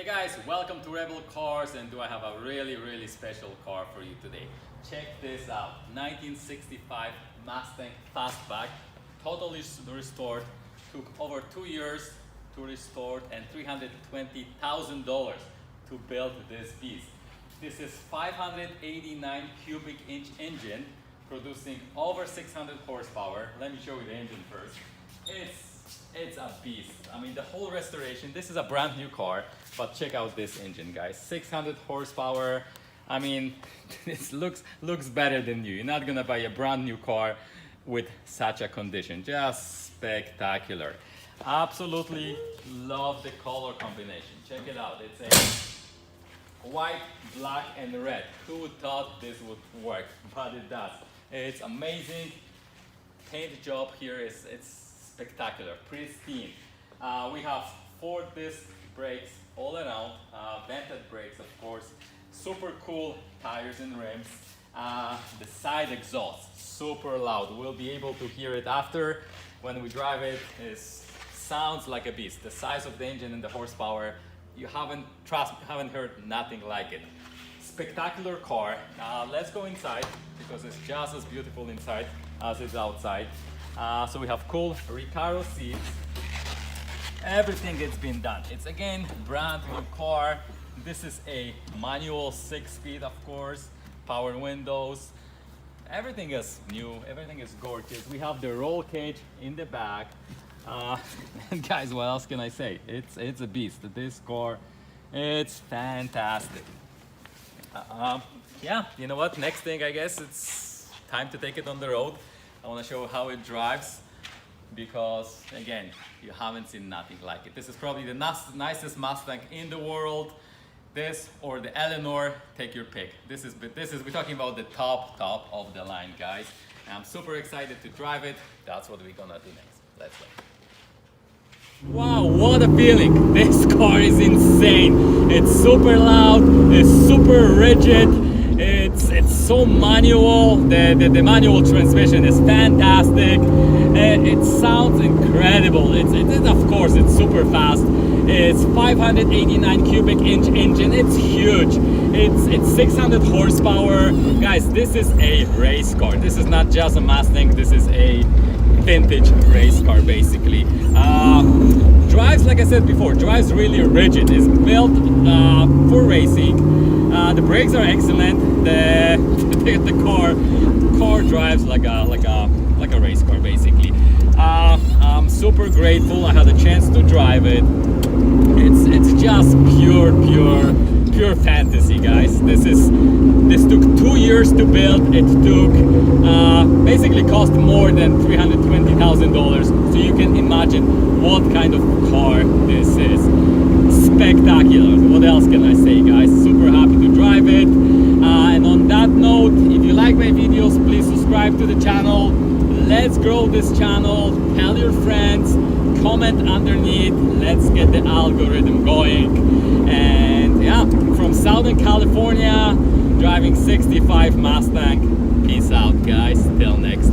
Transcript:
guys, welcome to Rebel Cars, and do I have a really special car for you today. Check this out, 1965 Mustang fastback, totally restored, took over 2 years to restore and $320,000 to build this piece. This is 589 cubic inch engine producing over 600 horsepower. Let me show you the engine first. It's a beast. I mean, the whole restoration, this is a brand new car, but check out this engine, guys. 600 horsepower. I mean, this looks better than new. You're not gonna buy a brand new car with such a condition. Just spectacular. Absolutely love the color combination. Check it out. It's a white, black, and red. Who thought this would work? But it does. It's amazing. Paint job here is spectacular, pristine. We have 4 disc brakes all around, vented brakes, of course. Super cool tires and rims. The side exhaust, super loud. We'll be able to hear it after when we drive it. It sounds like a beast. The size of the engine and the horsepower, you haven't heard nothing like it. Spectacular car. Let's go inside because it's just as beautiful inside as it's outside. So we have cool Recaro seats. Everything has been done. It's again brand new car. This is a manual 6-speed, of course. Power windows. Everything is new. Everything is gorgeous. We have the roll cage in the back. And guys, what else can I say? It's a beast. This car, it's fantastic. Yeah, you know what? Next thing, I guess it's time to take it on the road. I want to show how it drives because, again, you haven't seen nothing like it. This is probably the nicest Mustang in the world. This or the Eleanor, take your pick. We're talking about the top of the line, guys. And I'm super excited to drive it. That's what we're gonna do next. Let's go. Wow, what a feeling. This car is insane. It's super loud, it's super rigid. It's so manual. The manual transmission is fantastic. It sounds incredible. Of course, it's super fast. It's 589 cubic inch engine. It's huge. It's 600 horsepower. Guys, this is a race car. This is not just a Mustang. This is a vintage race car, basically. Drives, like I said before, drives really rigid. It's built for racing. The brakes are excellent. The car drives like a race car, basically. I'm super grateful I had a chance to drive it. It's just pure fantasy, guys. This took 2 years to build. It took basically cost more than $320,000. So you can imagine what kind of car this is. Spectacular. What else can I say, guys? Super happy to drive it. And on that note, if you like my videos, please subscribe to the channel. Let's grow this channel. Tell your friends. Comment underneath. Let's get the algorithm going. And yeah, from Southern California, driving 65 Mustang. Peace out, guys. Till next